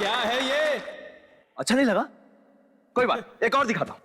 क्या है ये? अच्छा नहीं लगा? कोई बात, एक और दिखाता हूं।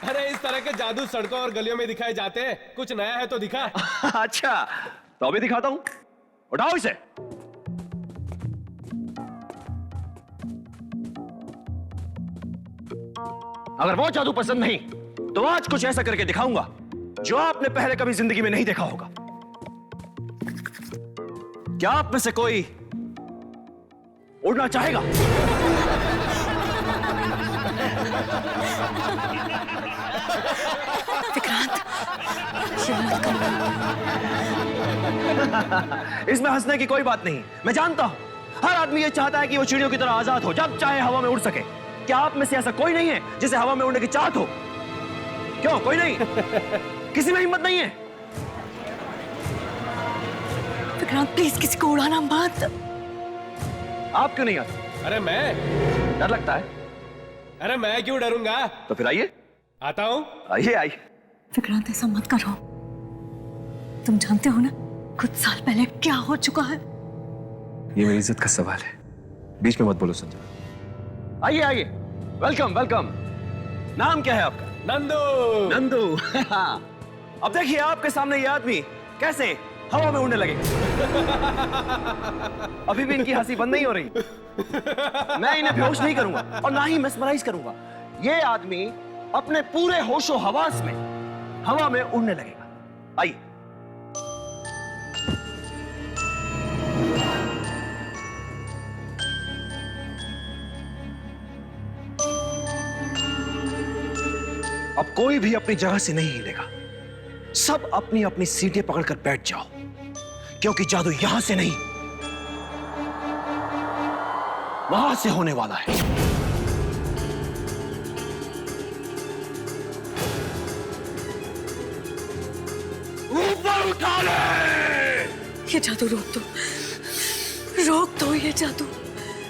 अरे इस तरह के जादू सड़कों और गलियों में दिखाए जाते हैं, कुछ नया है तो दिखा। अच्छा, तो अभी दिखाता हूं। उठाओ इसे। अगर वो जादू पसंद नहीं तो आज कुछ ऐसा करके दिखाऊंगा जो आपने पहले कभी जिंदगी में नहीं देखा होगा। क्या आप में से कोई उड़ना चाहेगा? विक्रांत, ये मत करो। इसमें हंसने की कोई बात नहीं। मैं जानता हूं हर आदमी ये चाहता है कि वो चिड़ियों की तरह आजाद हो, जब चाहे हवा में उड़ सके। क्या आप में से ऐसा कोई नहीं है जिसे हवा में उड़ने की चाहत हो? क्यों, कोई नहीं? किसी में हिम्मत नहीं है? विक्रांत प्लीज किसी को उड़ाना मत। आप क्यों नहीं आते? अरे मैं? डर लगता है? अरे मैं क्यों डरूंगा? तो फिर आइए। आता हूं। आइए आइए। विक्रांत ऐसा मत करो। तुम जानते हो ना कुछ साल पहले क्या हो चुका है। ये मेरी इज्जत का सवाल है, बीच में मत बोलो संजय। आइए आइए, वेलकम वेलकम। नाम क्या है आपका? नंदू। नंदू। अब देखिए आपके सामने ये आदमी कैसे हवा में उड़ने लगे। अभी भी इनकी हंसी बंद नहीं हो रही। मैं इन्हें बेहोश नहीं करूंगा और ना ही मेस्मराइज करूंगा। ये आदमी अपने पूरे होशो हवास में हवा में उड़ने लगेगा। आइए। अब कोई भी अपनी जगह से नहीं हिलेगा। सब अपनी अपनी सीटें पकड़कर बैठ जाओ, क्योंकि जादू यहां से नहीं वहां से होने वाला है। ऊपर उठा ले। ये जादू रोक दो, रोक दो ये जादू।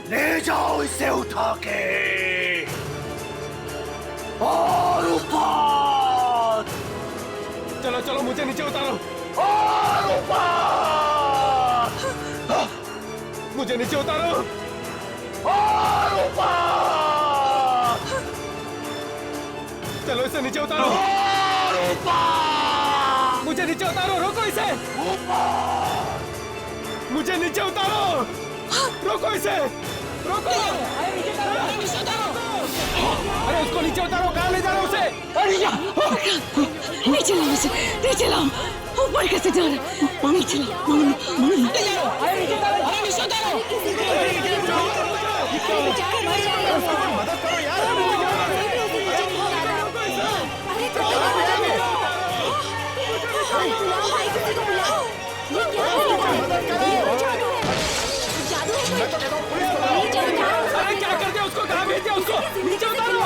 ले जाओ इसे उठा के और ऊपर। चलो चलो मुझे नीचे उतारो। और ऊपर। मुझे नीचे उतारो। और ऊपर। चलो इसे नीचे उतारो। और ऊपर। मुझे नीचे उतारो, रोको इसे। मुझे नीचे उतारो, रोको इसे, रोको। अरे उसको नीचे उतारो, कहाँ ले जा रहे हो उसे? नीचे लाओ उसे, नीचे लाओ। ऊपर कैसे जा रहा है? नीचे लाओ, मदद करो यार। अरे क्या कर दिया उसको, कहाँ भेज दिया उसको? नीचे उतारो।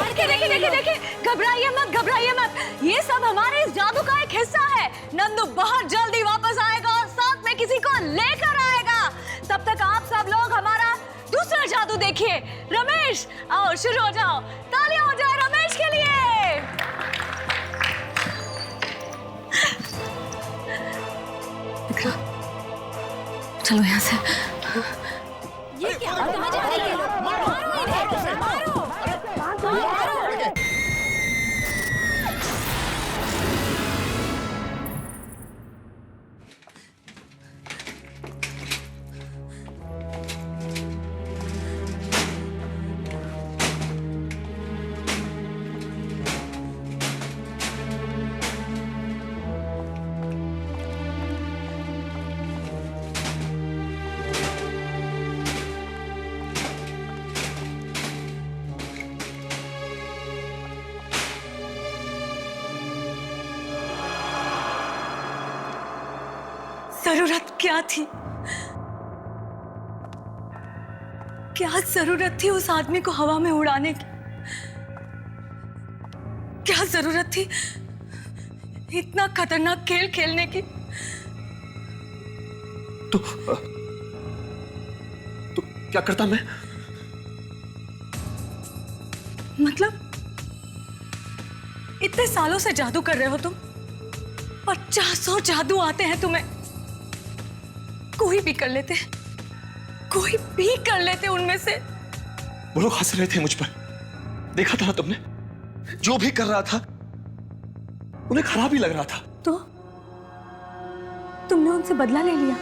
देखिए, घबराइए मत, घबराइए मत। ये सब हमारे इस जादू का एक हिस्सा है। नंदू बहुत जल्दी वापस आएगा और साथ में किसी को लेकर आएगा। तब तक आप सब लोग हमारा दूसरा जादू देखिए। रमेश, आओ शुरू हो जाओ। तालियां हो जाए रमेश के लिए। चलो यहाँ से। ये क्या? कहाँ जा रही है? मारो इन्हें, मारो। जरूरत क्या थी? क्या जरूरत थी उस आदमी को हवा में उड़ाने की? क्या जरूरत थी इतना खतरनाक खेल खेलने की? तो क्या करता मैं? मतलब इतने सालों से जादू कर रहे हो तुम, 50 जादू आते हैं तुम्हें, कोई भी कर लेते, कोई भी कर लेते उनमें से। वो लोग हंस रहे थे मुझ पर, देखा था ना तुमने? जो भी कर रहा था उन्हें खराब ही लग रहा था। तो तुमने उनसे बदला ले लिया?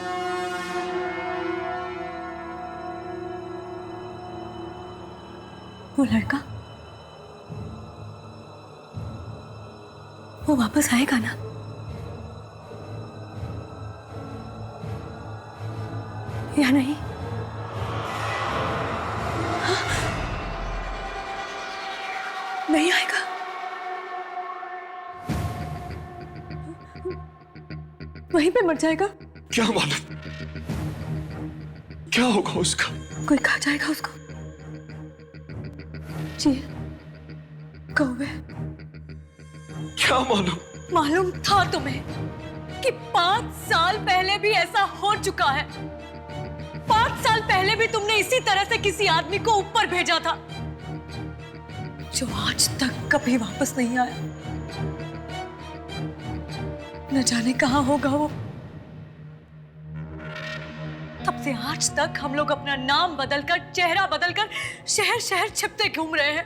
वो लड़का, वो वापस आएगा ना? या नहीं? हाँ? नहीं आएगा? वहीं पे मर जाएगा? क्या मालूम क्या होगा उसका। कोई खा जाएगा उसको? जी, कौवे। क्या मालूम? मालूम था तुम्हें कि 5 साल पहले भी ऐसा हो चुका है। 5 साल पहले भी तुमने इसी तरह से किसी आदमी को ऊपर भेजा था, जो आज तक कभी वापस नहीं आया। न जाने कहां होगा वो। तब से आज तक हम लोग अपना नाम बदलकर, चेहरा बदलकर शहर शहर छिपते घूम रहे हैं।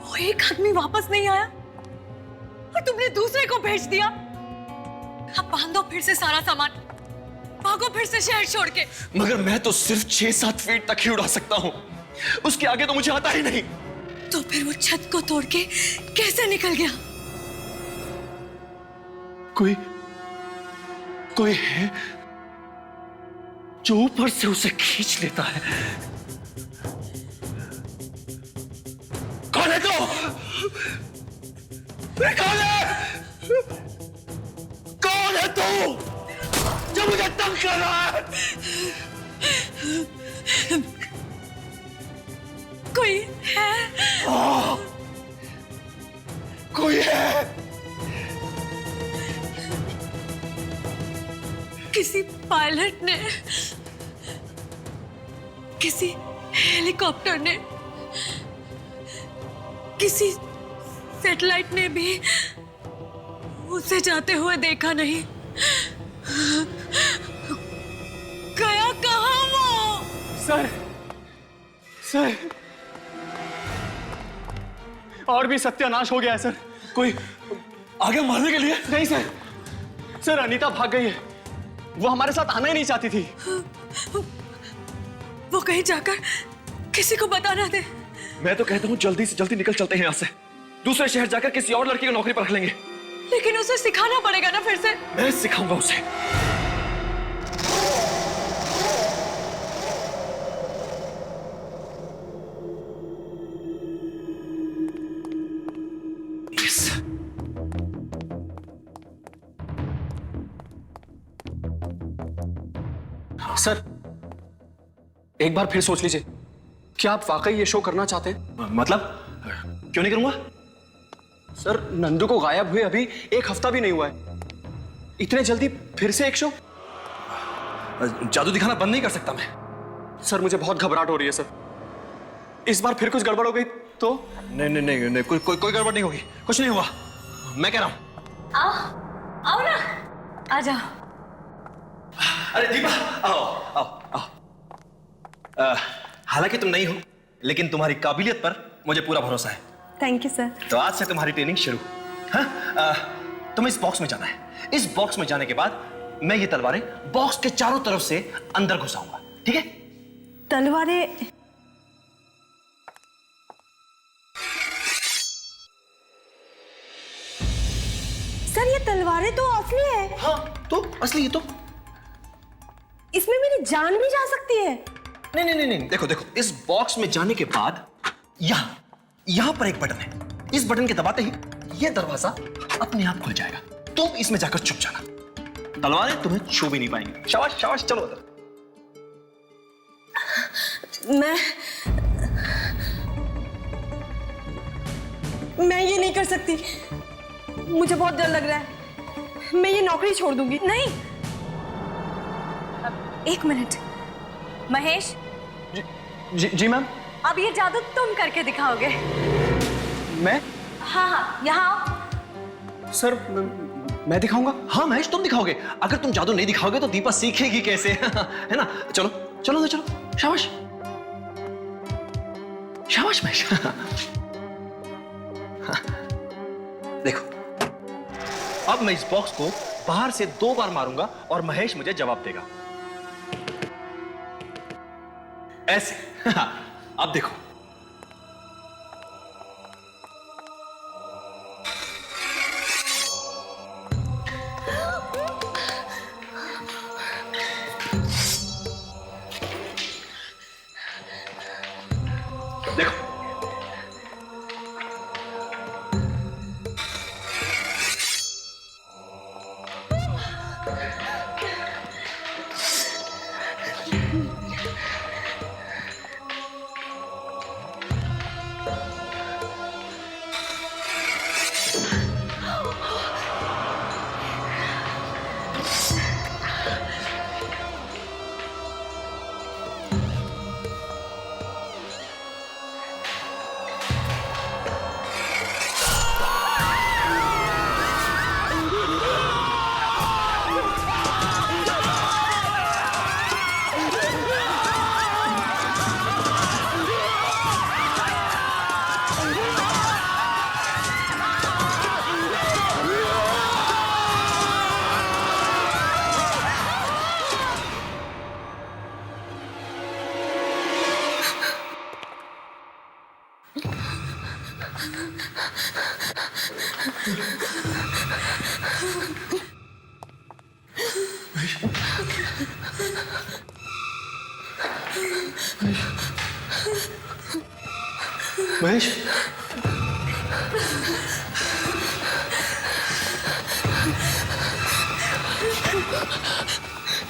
वो एक आदमी वापस नहीं आया और तुमने दूसरे को भेज दिया। अब बांधो फिर से सारा सामान, भागो फिर से शहर छोड़ के। मगर मैं तो सिर्फ 6-7 फीट तक ही उड़ा सकता हूं, उसके आगे तो मुझे आता ही नहीं। तो फिर वो छत को तोड़ के कैसे निकल गया? कोई है जो ऊपर से उसे खींच लेता है। कौन है तो? कौन है? कौन है तू जो मुझे तंग कर रहा है? कोई है? कोई है? किसी पायलट ने, किसी हेलीकॉप्टर ने, किसी सैटेलाइट ने भी उसे जाते हुए देखा नहीं। गया कहां वो? सर और भी सत्यानाश हो गया है सर। कोई आगे मारने के लिए? नहीं सर, अनीता भाग गई है। वो हमारे साथ आना ही नहीं चाहती थी। वो कहीं जाकर किसी को बता ना दे। मैं तो कहता हूं जल्दी से जल्दी निकल चलते हैं यहां से। दूसरे शहर जाकर किसी और लड़की को नौकरी पर रख लेंगे। लेकिन उसे सिखाना पड़ेगा ना फिर से। मैं सिखाऊंगा उसे। सर, एक बार फिर सोच लीजिए, क्या आप वाकई ये शो करना चाहते हैं? मतलब क्यों नहीं करूंगा? सर, नंदू को गायब हुए अभी 1 हफ्ता भी नहीं हुआ है, इतने जल्दी फिर से एक शो? जादू दिखाना बंद नहीं कर सकता मैं। सर, मुझे बहुत घबराहट हो रही है सर। इस बार फिर कुछ गड़बड़ हो गई तो? नहीं, कोई गड़बड़ नहीं होगी, कुछ नहीं हुआ, मैं कह रहा हूं। आओ ना, आ जाओ। अरे दीपा, आओ। हालांकि तुम नहीं हो, लेकिन तुम्हारी काबिलियत पर मुझे पूरा भरोसा है। Thank you sir. तो आज से तुम्हारी ट्रेनिंग शुरू। हाँ, तुम्हें इस बॉक्स में जाना है। इस बॉक्स में जाने के बाद मैं ये तलवारें बॉक्स के चारों तरफ से अंदर घुसाऊंगा, ठीक है? तलवारें? सर, ये तलवारें तो असली है। हाँ, तो असली है तो। इसमें मेरी जान भी जा सकती है। नहीं, देखो, इस बॉक्स में जाने के बाद यहां पर एक बटन है। इस बटन के दबाते ही यह दरवाजा अपने आप खुल जाएगा। तुम इसमें जाकर छुप जाना। तलवारें तुम्हें छू भी नहीं पाएंगी। शाबाश शाबाश, चलो उधर। मैं ये नहीं कर सकती, मुझे बहुत डर लग रहा है। मैं ये नौकरी छोड़ दूंगी। नहीं, एक मिनट। महेश, जी मैम। अब ये जादू तुम करके दिखाओगे। मैं? हाँ हाँ, यहाँ आओ। सर मैं दिखाऊंगा? हाँ महेश, तुम दिखाओगे। अगर तुम जादू नहीं दिखाओगे तो दीपा सीखेगी कैसे? है ना? चलो चलो तो चलो, शाबाश शाबाश महेश। देखो, अब मैं इस बॉक्स को बाहर से 2 बार मारूंगा और महेश मुझे जवाब देगा ऐसे। अब देखो, देखो महेश,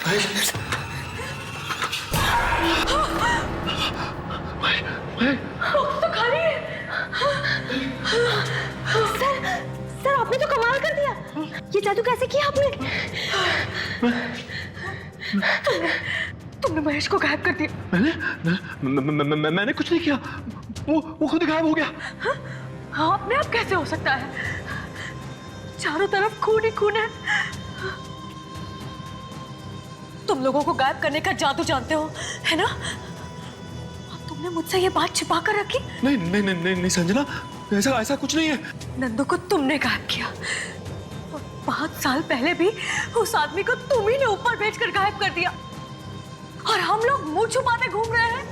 महेश, तो खाली है। सर आपने तो कमाल कर दिया। ये जादू कैसे किया आपने? तुमने महेश को गायब कर दिया। मैंने कुछ नहीं किया, वो खुद गायब हो गया। हाँ, अपने आप कैसे हो सकता है? चारों तरफ खून ही खून है। तुम लोगों को गायब करने का जादू जानते हो, है ना? और तुमने मुझसे ये बात छिपा कर रखी? नहीं नहीं नहीं नहीं, नहीं संजना, ऐसा कुछ नहीं है। नंदू को तुमने गायब किया और 5 साल पहले भी उस आदमी को तुम ही ने ऊपर भेजकर गायब कर दिया और हम लोग मुंह छुपाते घूम रहे हैं।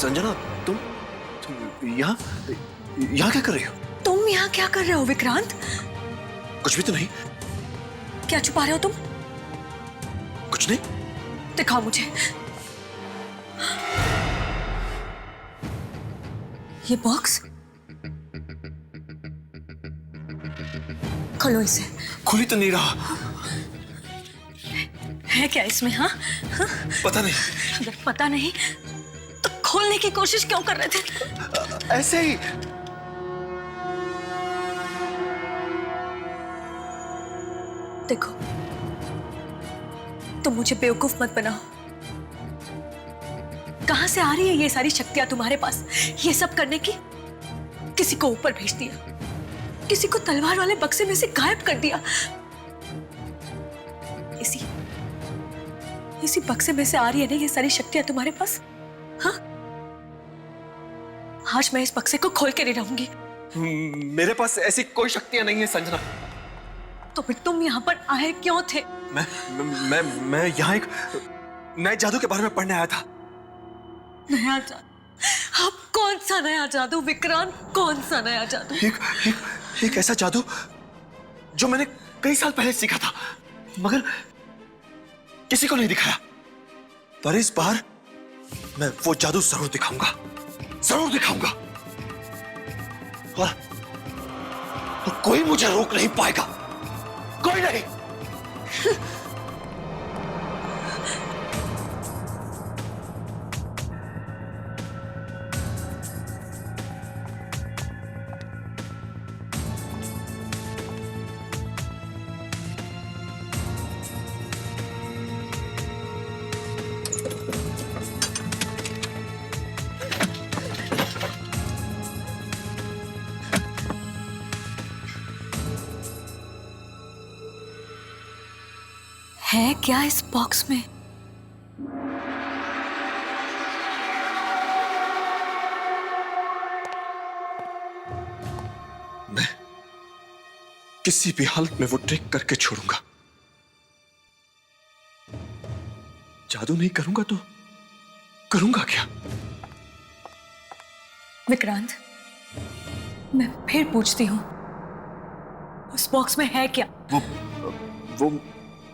संजना, तुम यहाँ यहाँ क्या कर रही हो? तुम यहाँ क्या कर रहे हो विक्रांत? कुछ भी तो नहीं। क्या छुपा रहे हो तुम? कुछ नहीं। दिखाओ मुझे। ये बॉक्स खोलो इसे। खुली तो नहीं रहा। है क्या इसमें? हाँ हाँ? पता नहीं। अगर पता नहीं तो खोलने की कोशिश क्यों कर रहे थे? ऐसे ही। देखो, तुम मुझे बेवकूफ मत बनाओ। कहां से आ रही है ये सारी शक्तियां तुम्हारे पास ये सब करने की? किसी को ऊपर भेज दिया, किसी को तलवार वाले बक्से में से गायब कर दिया। इसी बक्से में से आ रही है ना ये सारी शक्तियां तुम्हारे पास? हाँ, आज मैं इस बक्से को खोल के नहीं रहूंगी। मेरे पास ऐसी कोई शक्तियां नहीं है संजना। तो फिर तुम यहाँ पर आए क्यों थे? मैं यहाँ एक नए जादू के बारे में पढ़ने आया था। नया जादू? अब कौन सा नया जादू विक्रांत? कौन सा नया जादू? एक ऐसा जादू जो मैंने कई साल पहले सीखा था, मगर किसी को नहीं दिखाया। पर इस बार मैं वो जादू जरूर दिखाऊंगा, जरूर दिखाऊंगा। और कोई मुझे रोक नहीं पाएगा, कोई नहीं। है क्या इस बॉक्स में? मैं किसी भी हालत में वो ट्रिक करके छोड़ूंगा। जादू नहीं करूंगा तो करूंगा क्या? विक्रांत, मैं फिर पूछती हूँ, उस बॉक्स में है क्या? वो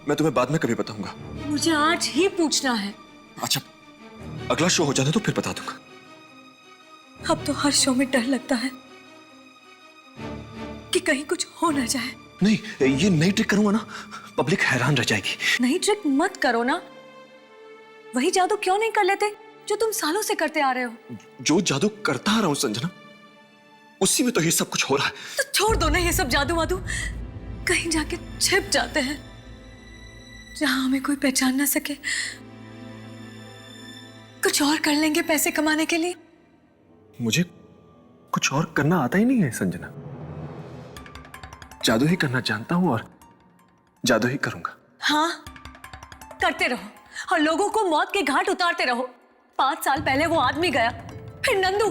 मैं तुम्हें बाद में कभी बताऊंगा। मुझे आज ही पूछना है। अच्छा, अगला शो हो जाने तो फिर बता दूंगा। अब तो हर शो में डर लगता है कि कहीं कुछ हो ना जाए। नहीं, ये नई ट्रिक करूंगा ना, पब्लिक हैरान रह जाएगी। नई ट्रिक मत करो ना। वही जादू क्यों नहीं कर लेते जो तुम सालों से करते आ रहे हो? जो जादू करता आ रहा हूं संजना, उसी में तो ये सब कुछ हो रहा है। तो छोड़ दो ना ये सब जादू वादू, कहीं जाके छिप जाते हैं जहां हमें कोई पहचान ना सके। कुछ और कर लेंगे पैसे कमाने के लिए। मुझे कुछ और करना आता ही नहीं है संजना। जादू ही करना जानता हूं और जादू ही करूंगा। हाँ, करते रहो और लोगों को मौत के घाट उतारते रहो। 5 साल पहले वो आदमी गया, फिर नंदू,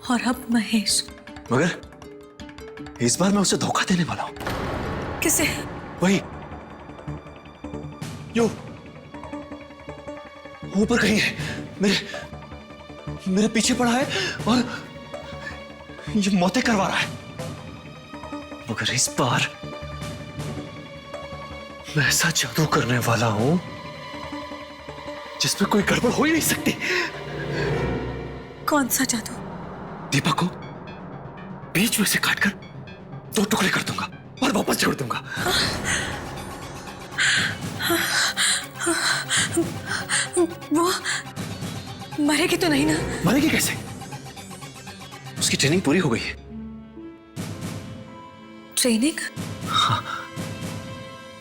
और अब महेश। मगर इस बार मैं उसे धोखा देने वाला हूं। किसे? वही जो ऊपर कहीं है, मेरे पीछे पड़ा है और ये मौतें करवा रहा है। मगर इस बार मैं ऐसा जादू करने वाला हूं जिसमें कोई गड़बड़ हो ही नहीं सकती। कौन सा जादू? दीपक को बीच में से काटकर 2 टुकड़े कर दूंगा और वापस जोड़ दूंगा। वो मरेगी तो नहीं ना? मरेगी कैसे? उसकी ट्रेनिंग पूरी हो गई है। ट्रेनिंग? हाँ।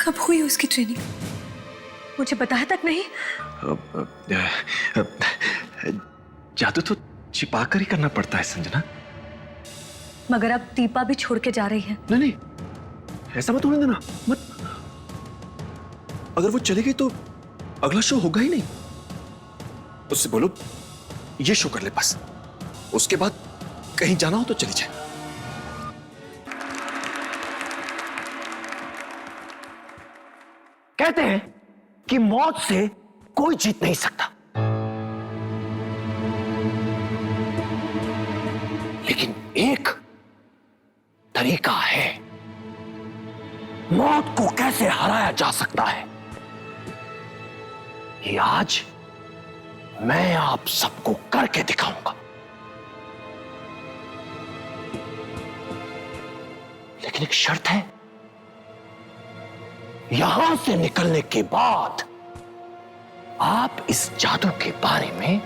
कब हुई उसकी ट्रेनिंग? मुझे बताया तक नहीं। जादू तो छिपा कर ही करना पड़ता है संजना। मगर अब दीपा भी छोड़ के जा रही है। नहीं नहीं, ऐसा मत होने देना, मत। अगर वो चली गई तो अगला शो होगा ही नहीं। उससे बोलो ये शो कर ले बस, उसके बाद कहीं जाना हो तो चली जाए। कहते हैं कि मौत से कोई जीत नहीं सकता, लेकिन एक तरीका है मौत को कैसे हराया जा सकता है, ये आज मैं आप सबको करके दिखाऊंगा। लेकिन एक शर्त है, यहां से निकलने के बाद आप इस जादू के बारे में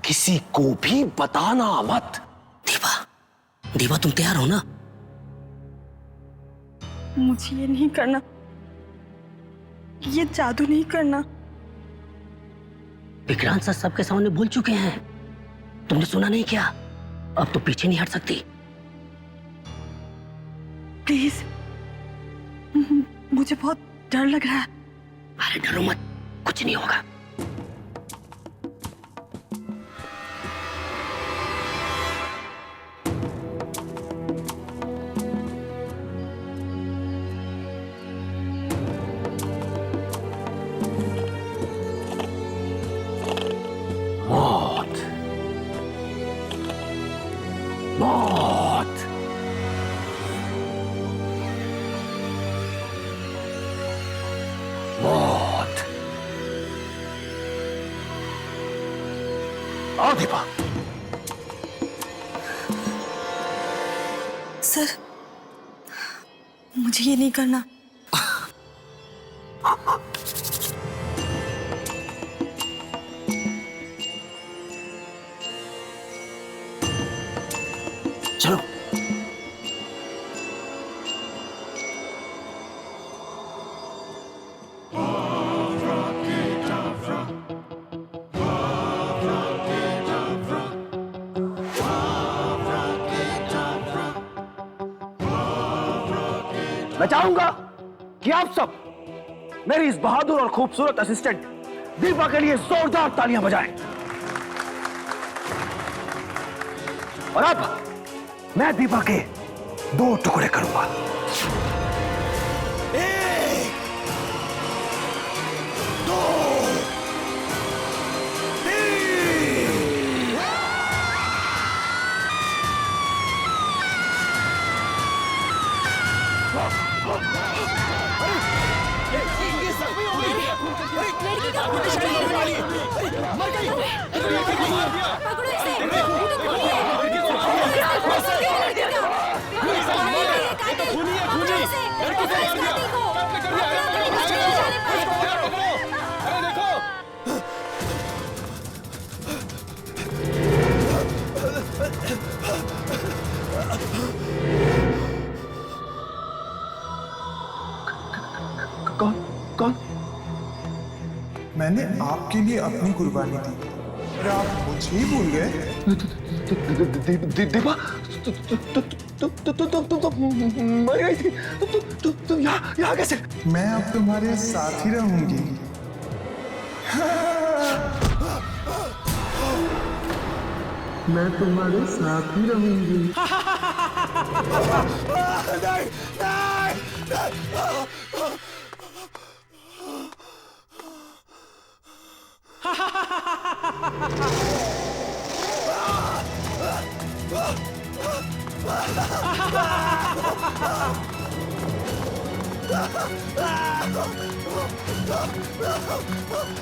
किसी को भी बताना मत। दीपा, दीपा तुम तैयार हो ना? मुझे ये नहीं करना, ये जादू नहीं करना। विक्रांत सर सबके सामने बोल चुके हैं, तुमने सुना नहीं क्या? अब तो पीछे नहीं हट सकती। प्लीज, मुझे बहुत डर लग रहा है। अरे डरो मत, कुछ नहीं होगा। मौत, मौत, मौत। आओ दीपा। सर, मुझे ये नहीं करना। चलो। मैं चाहूंगा कि आप सब मेरी इस बहादुर और खूबसूरत असिस्टेंट दीपा के लिए जोरदार तालियां बजाएं। और अब मैं दीपा के 2 टुकड़े करूंगा। 1, 2, 3। लड़की का खून निकल रहा है। मर गई। पकड़ो इसे। कौन कौन? मैंने आपके लिए अपनी कुर्बानी दी और आप मुझे ही भूल गए। दीपा, तुम मर गई थी। तुम यहाँ कैसे? मैं अब तुम्हारे साथ ही रहूंगी। मैं तुम्हारे साथ ही रहूंगी।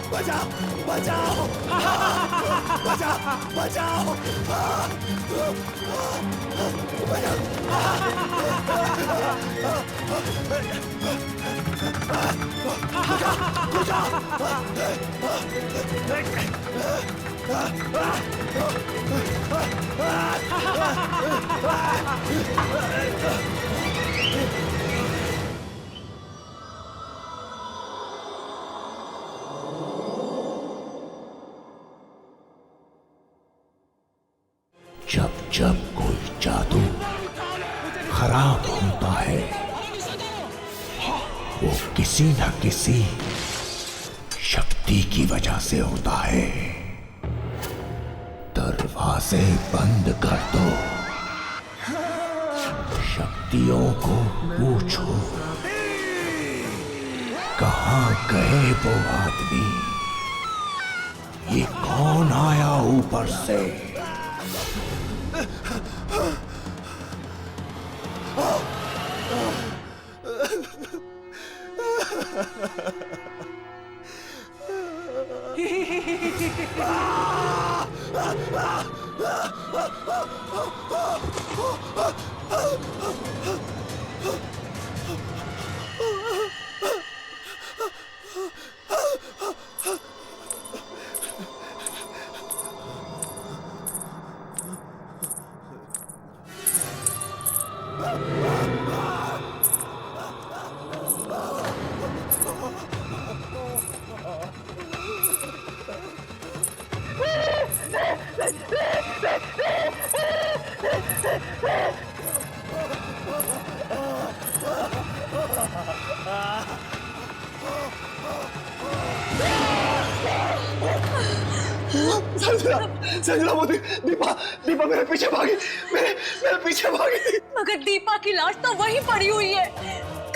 बचाओ, बचाओ, बचाओ, बचाओ, जब जब कोई जादू खराब होता है वो किसी न किसी शक्ति की वजह से होता है। दरवाजे बंद कर दो, शक्तियों को पूछो कहाँ गए वो आदमी, ये कौन आया ऊपर से। संजना वो दीपा दीपा मेरे पीछे भागी, मेरे पीछे भागी थी। मगर दीपा की लाश तो वहीं पड़ी हुई है,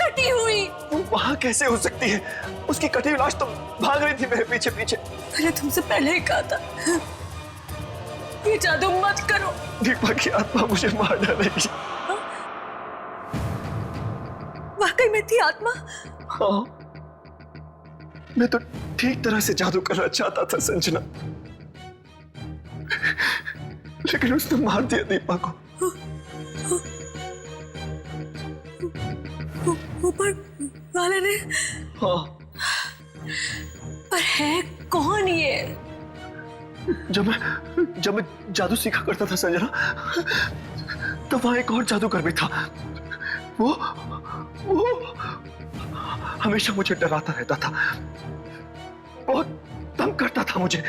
कटी हुई। वो वहां कैसे हो सकती है? उसकी कटी हुई लाश तो भाग रही थी मेरे पीछे पीछे। मैंने तुमसे पहले ही कहा था ये जादू मत करो। दीपा की आत्मा मुझे मार डालेगी। वाकई में थी आत्मा? हाँ, मैं तो ठीक तरह से जादू करना चाहता था संजना, लेकिन उसने मार दिया दीपा को। ऊपर वाले ने? हाँ। पर है कौन ये? जब मैं जादू सीखा करता था संजना, तब वहां एक और जादूगर भी था। वो हमेशा मुझे डराता रहता था, बहुत तंग करता था मुझे।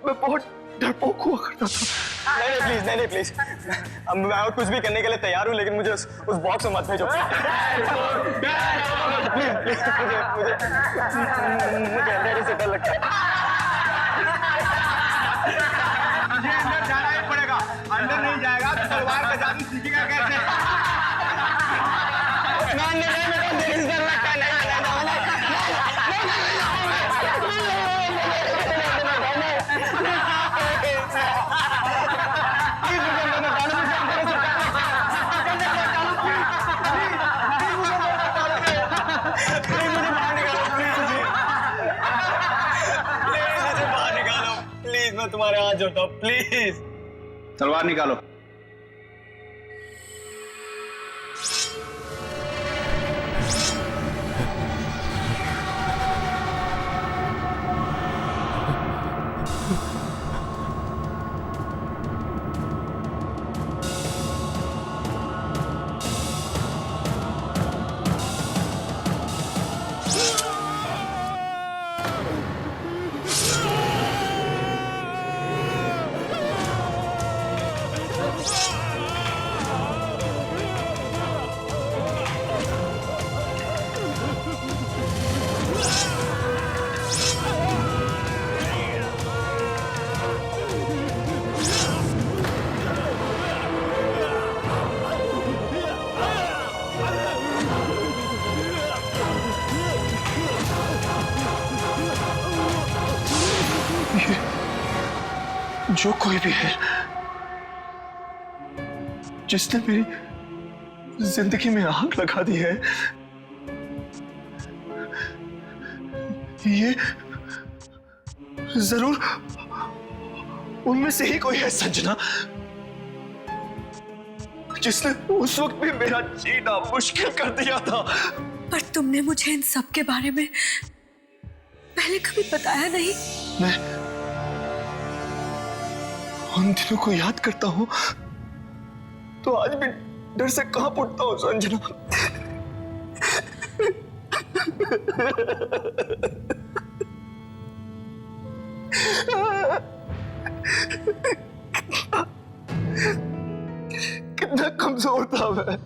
मैं बहुत डरपोक हुआ करता था। नहीं प्लीज मैं और कुछ भी करने के लिए तैयार हूँ, लेकिन मुझे उस बॉक्स में मत भेजो। मुझे अंधेरे से डर लगता है। मुझे अंदर जाना ही पड़ेगा। अंदर नहीं जाएगा तो तलवार का जादू सीखेगा कैसे? अंधेरे से डर लगता है। मैं तुम्हारे हाथ जोड़ता हूँ, प्लीज। तलवार निकालो। जो कोई भी है जिसने मेरी जिंदगी में आग लगा दी है, ये जरूर उनमें से ही कोई है संजना, जिसने उस वक्त भी मेरा जीना मुश्किल कर दिया था। पर तुमने मुझे इन सब के बारे में पहले कभी बताया नहीं। मैं उन दिनों को याद करता हूं तो आज भी डर से कांप उठता हूं संजना। कितना कमजोर था मैं।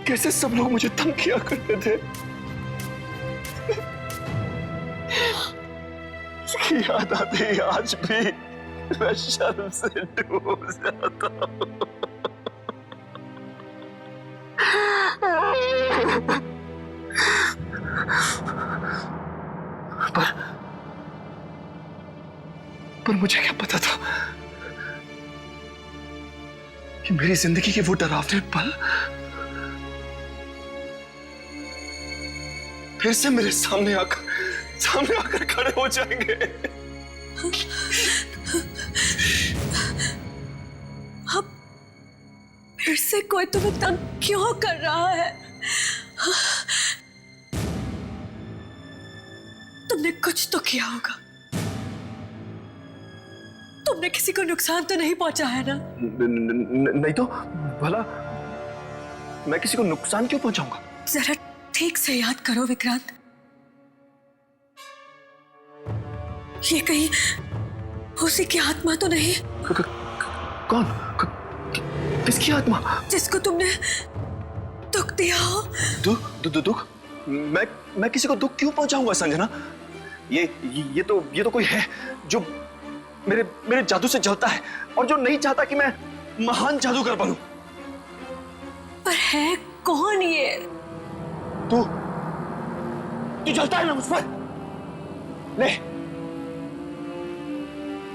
कैसे सब लोग मुझे तंग किया करते थे। उसकी याद आती है आज भी मैं शर्म से डूब जाता हूँ। पर मुझे क्या पता था कि मेरी जिंदगी के वो डरावने पल फिर से मेरे सामने आकर खड़े हो जाएंगे। अब फिर से कोई तुम्हें तंग क्यों कर रहा है? तुमने कुछ तो किया होगा। तुमने किसी को नुकसान तो नहीं पहुंचा है ना? नहीं तो भला मैं किसी को नुकसान क्यों पहुंचाऊंगा? जरा ठीक से याद करो विक्रांत, ये कहीं उसी की आत्मा तो नहीं? कौन? किसकी आत्मा? जिसको तुमने दुख दिया हो। दुख? मैं किसी को दुख क्यों पहुंचाऊंगा संजना? ये तो कोई है जो मेरे जादू से जलता है और जो नहीं चाहता कि मैं महान जादूगर बनूं। पर है कौन ये? तू जलता है ना मुझ पर? ले,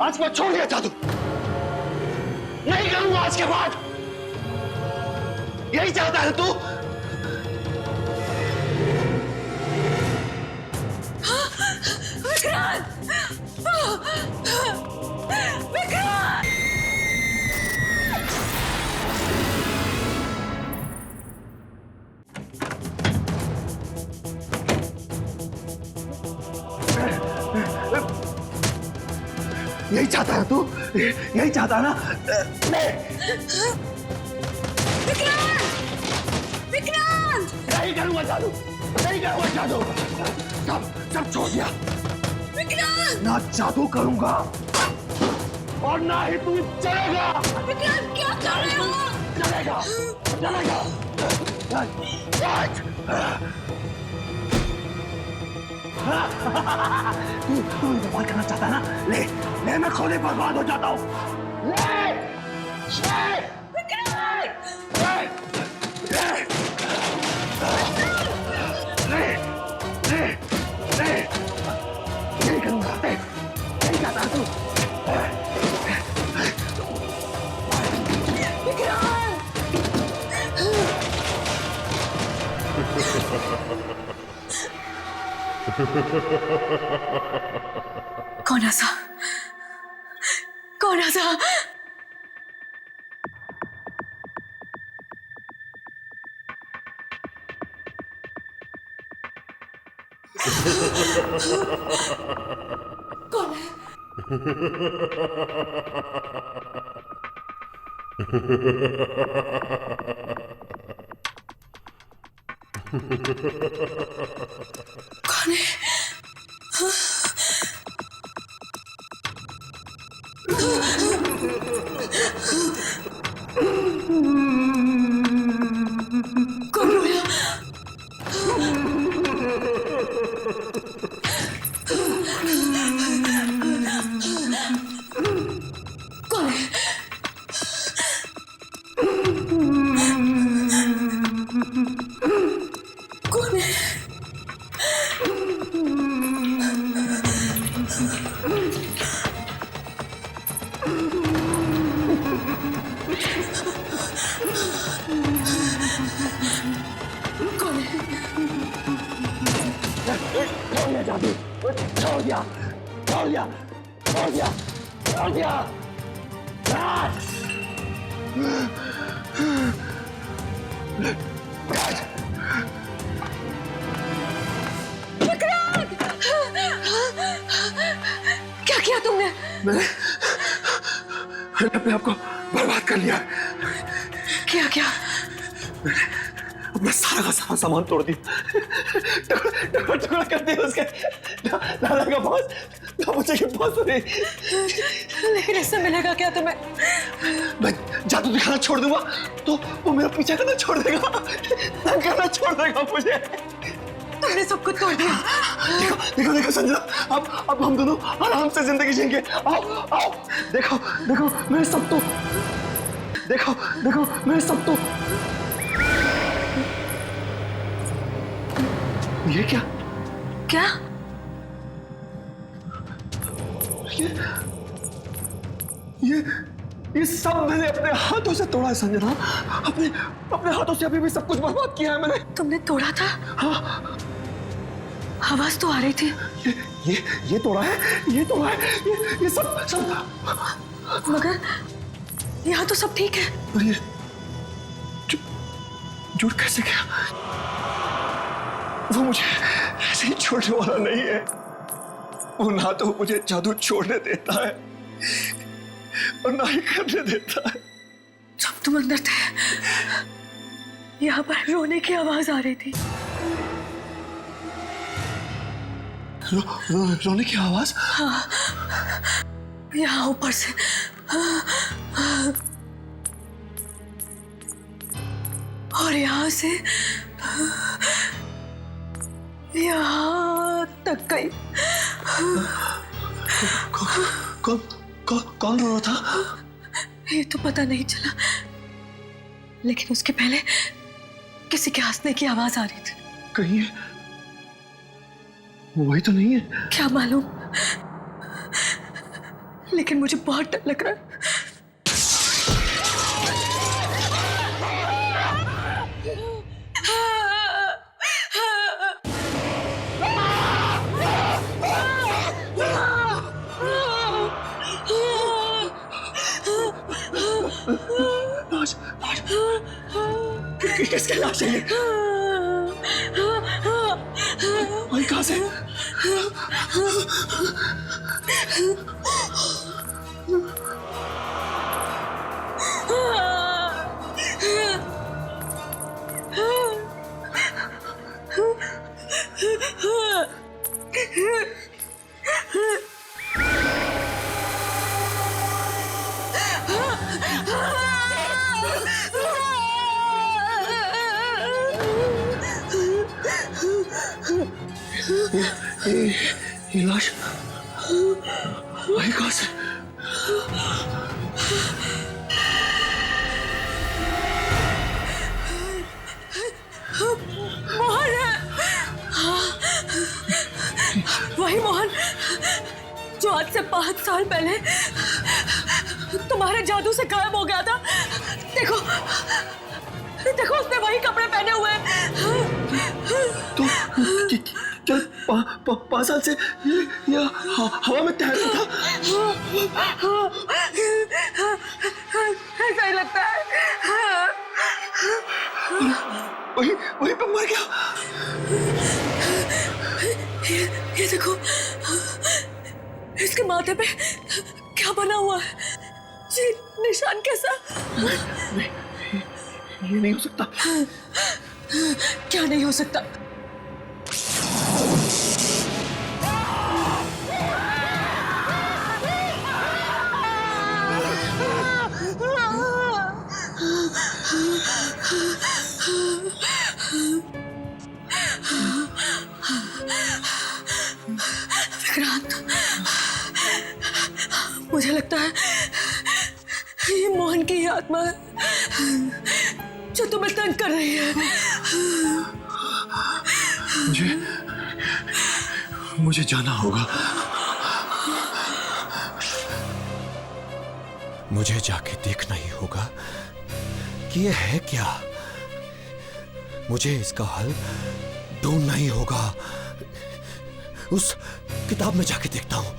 आज मैं छोड़ दिया जादू, नहीं करूंगा आज के बाद। यही चाहता है तू? विक्रांत! विक्रांत! यही चाहता है तू? यही चाहता है ना? विक्रांत! विक्रांत! नहीं करूंगा जादू, नहीं करूंगा जादू। सब छोड़ दिया। विक्रांत! ना जादू करूंगा और ना ही तू चलेगा। विक्रांत क्या कर रहे हो? चलेगा। तू बर्बाद करना चाहता है ना? ले मैं खुद ही बर्बाद हो जाता हूँ। नहीं करूंगा, नहीं चाहता तू। कौन ऐसा? कौन ऐसा? कौन है? कौन है? कौन रोया? कौन है? कौन है? जादू छोड़ दिया। क्या किया तुमने? मैंने अपने आप को बर्बाद कर लिया। क्या? अपना सारा का सारा सामान तोड़ दिया, टुकड़ा कर दिया उसके। दादा का पास, मुझे के पास नहीं। लेकिन इससे मिलेगा क्या तुम्हें? मैं जादू दिखाना छोड़ दूंगा तो वो मेरा पीछा करना छोड़ देगा, तंग करना छोड़ देगा मुझे। तुमने सब कुछ तोड़ दिया। देखो संजना, अब हम दोनों आराम से जिंदगी जिएंगे। आओ, देखो मैं सब तो देखो मैं सब तो। ये क्या? ये सब मैंने अपने हाथों से तोड़ा है संजना। अपने हाथों से अभी भी सब कुछ बर्बाद किया है मैंने। तुमने तोड़ा था? हाँ। आवाज तो आ रही थी। ये तोड़ा है, ये सब। मगर यहाँ तो सब ठीक है। और ये जुड़ कैसे गया? वो मुझे ऐसे ही छोड़ने वाला नहीं है। वो ना तो मुझे जादू छोड़ने देता है और ना ही करने देता है। जब तुम अंदर थे यहाँ पर रोने की आवाज आ रही थी। रोने की आवाज? हाँ, यहाँ ऊपर से। और यहाँ से यहाँ तक गई। कौन रो रहा था? ये तो पता नहीं चला, लेकिन उसके पहले किसी के हंसने की आवाज आ रही थी। कहीं वही तो नहीं है? क्या मालूम, लेकिन मुझे बहुत डर लग रहा है। किसके लाश है ये? भाई कहाँ से? ये लाश भाई कहाँ से? मोहन है। वही मोहन जो आज से 5 साल पहले तुम्हारे जादू से गायब हो गया था। देखो देखो, उसने वही कपड़े पहने हुए हैं। तो क्या 5 साल से ये हवा में तैर रहा था? ऐसा ही लगता है। वही पे मर गया। ये देखो, इसके माथे पे क्या बना हुआ है? ये निशान कैसा? ये नहीं हो सकता। क्या नहीं हो सकता? विक्रांत, मुझे लगता है ये मोहन की आत्मा है जो तुम्हें तंग कर रही है। मुझे जाना होगा। मुझे जाके देखना ही होगा कि ये है क्या। मुझे इसका हल ढूंढना ही होगा। उस किताब में जाके देखता हूं।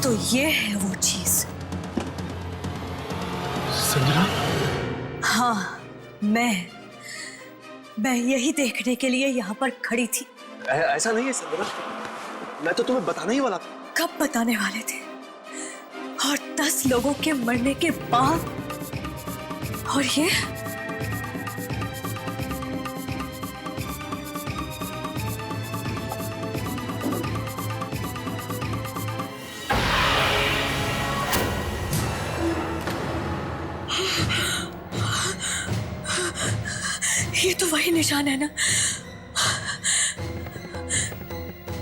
तो ये है वो चीज। संजना? हाँ, मैं यही देखने के लिए यहाँ पर खड़ी थी। ऐसा नहीं है संजना, मैं तो तुम्हें बताने ही वाला था। कब बताने वाले थे, और 10 लोगों के मरने के बाद, और ये तो वही निशान है ना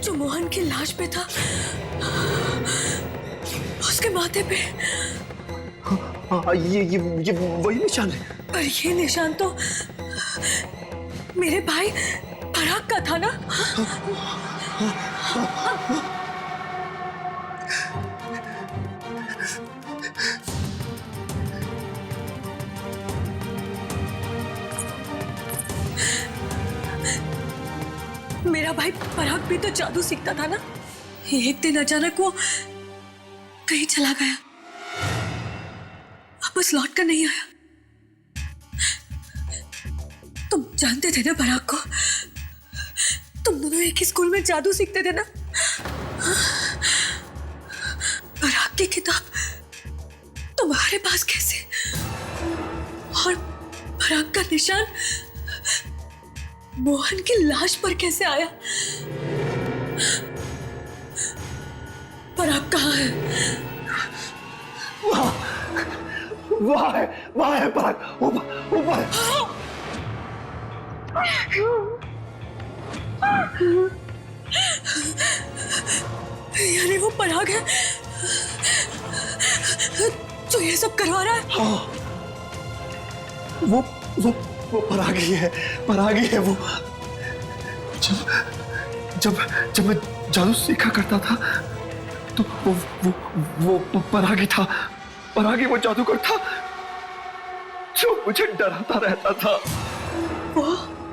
जो मोहन की लाश पे था, उसके माथे पे। हाँ, ये वही निशान है। पर ये निशान तो मेरे भाई पराग का था ना? मेरा भाई पराग भी तो जादू सीखता था ना। एक दिन अचानक वो कहीं चला गया, वापस लौट कर नहीं आया। तुम जानते थे ना पराग को? तुम दोनों एक ही स्कूल में जादू सीखते थे ना? पराग की किताब तुम्हारे पास कैसे? और पराग का निशान मोहन की लाश पर कैसे आया? पराग कहाँ है? वहाँ है पराग, ऊपर। यानी वो पराग है जो ये सब करवा रहा है? हाँ, वो पराग ही है वो। जब मैं जादू सीखा करता था तो वो पराग ही था। पराग ही वो जादूगर था जो मुझे डराता रहता था।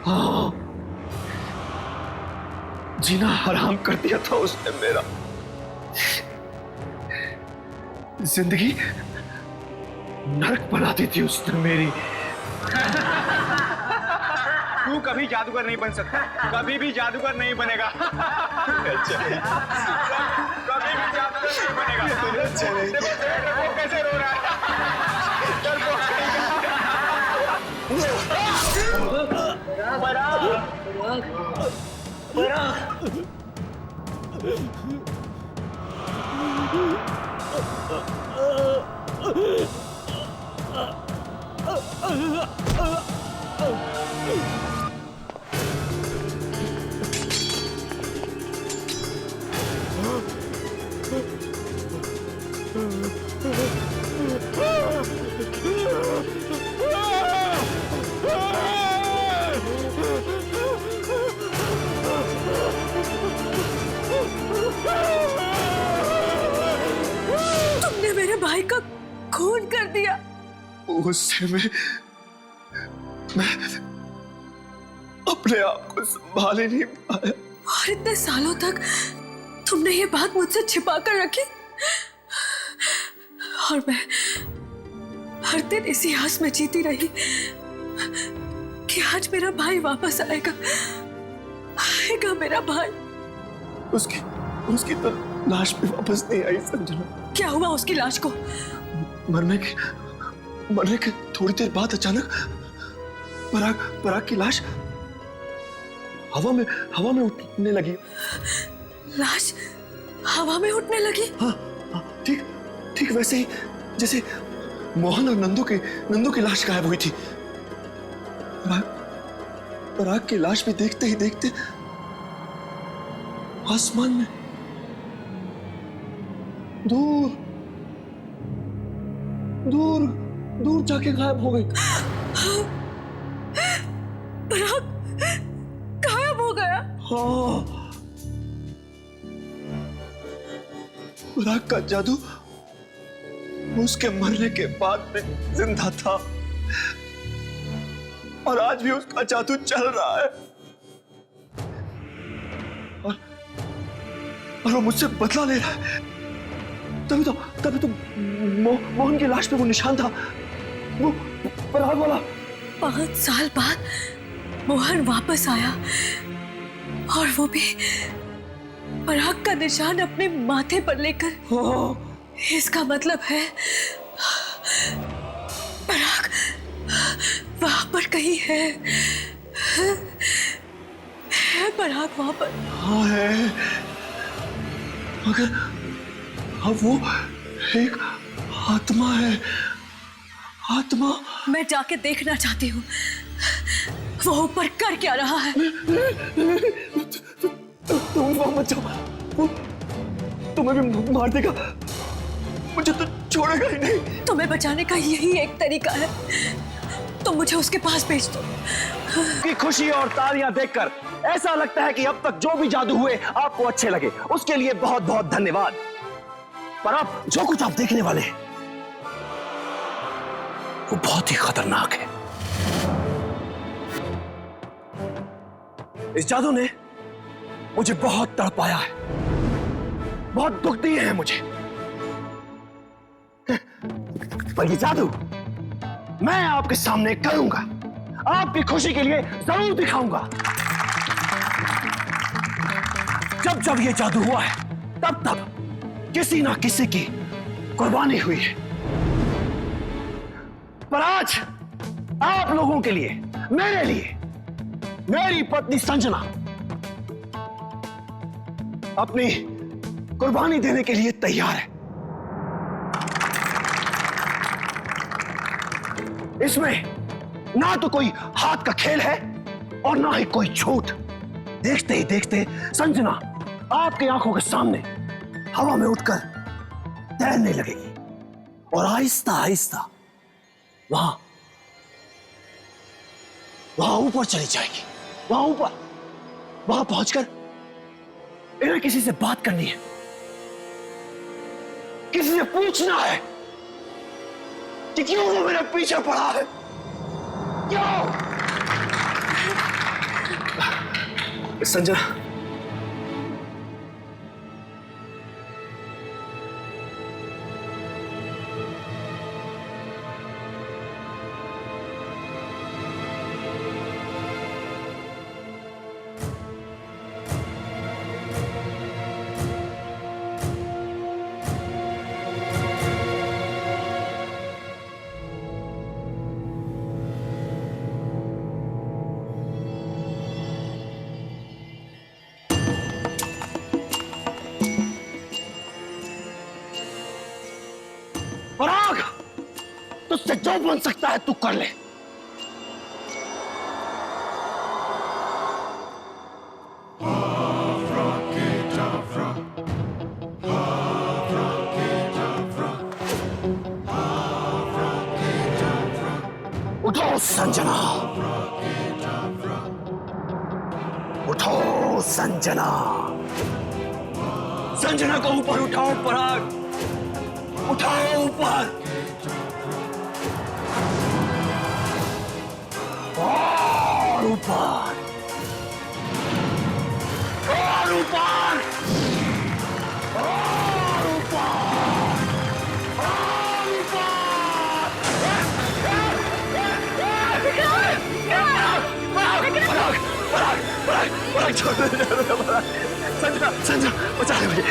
हाँ, जीना हराम कर दिया था उसने मेरा। जिंदगी नरक बना दी थी उसने मेरी। तू कभी जादूगर नहीं बन सकता, कभी भी जादूगर नहीं बनेगा। कभी भी जादूगर नहीं बनेगा। वो कैसे रो रहा है? तुमने मेरे भाई का खून कर दिया। उससे मैं अपने आप को संभाल ही नहीं पाया। और इतने सालों तक तुमने ये बात मुझसे छिपा कर रखी, और मैं हर दिन इसी आस में जीती रही कि आज मेरा भाई वापस आएगा मेरा भाई। उसकी तो लाश भी वापस नहीं आई संजना। क्या हुआ उसकी लाश को? मरने के थोड़ी देर बाद अचानक पराग की लाश हवा में उठने लगी। लाश हवा में उठने लगी? हाँ, ठीक वैसे ही जैसे मोहन और नंदू की लाश गायब हुई थी। पराग की लाश भी देखते ही देखते आसमान में दूर जाके गायब हो गई। पराग गायब हो गया? हाँ, पराग का जादू उसके मरने के बाद में जिंदा था, और आज भी उसका जादू चल रहा है। और वो मुझसे बदला ले रहा है। तभी तो मोहन की लाश पे वो निशान था, वो पराग वाला। 5 साल बाद मोहन वापस आया, और वो भी पराग का निशान अपने माथे पर लेकर, इसका मतलब है पराग वहां पर कहीं है पराग वहां पर। हाँ है, मगर अब वो एक आत्मा है। आत्मा। मैं जाके देखना चाहती हूँ वो ऊपर कर क्या रहा है। तुम वहां मत जाओ, वो तुम्हें भी मार देगा, मुझे तो छोड़ेगा ही नहीं। तुम्हें बचाने का यही एक तरीका है, तुम मुझे उसके पास भेज दो। की खुशी और तालियां देखकर ऐसा लगता है कि अब तक जो भी जादू हुए आपको अच्छे लगे, उसके लिए बहुत बहुत धन्यवाद। पर अब जो कुछ आप देखने वाले हैं वो बहुत ही खतरनाक है। इस जादू ने मुझे बहुत तड़पाया है, बहुत दुख दिए हैं मुझे, पर ये जादू मैं आपके सामने करूंगा, आपकी खुशी के लिए जरूर दिखाऊंगा। जब जब ये जादू हुआ है तब तब किसी ना किसी की कुर्बानी हुई है, पर आज आप लोगों के लिए, मेरे लिए, मेरी पत्नी संजना अपनी कुर्बानी देने के लिए तैयार है। इसमें ना तो कोई हाथ का खेल है और ना ही कोई झूठ। देखते ही देखते संजना आपकी आंखों के सामने हवा में उठकर तैरने लगेगी और आहिस्ता आहिस्ता वहां ऊपर चली जाएगी। वहां पहुंचकर इन्हें किसी से बात करनी है, किसी से पूछना है कि क्यों वो मेरे पीछे पड़ा है, क्यों। संजना, पराग, तुझसे जो बन सकता है तू कर ले। उठो संजना, उठो संजना, संजना को ऊपर उठाओ पराग, उठाओ ऊपर, और ऊपर, और ऊपर, और ऊपर, और ऊपर। पराग, छोड़ दे संजना, संजना बचा ले मुझे।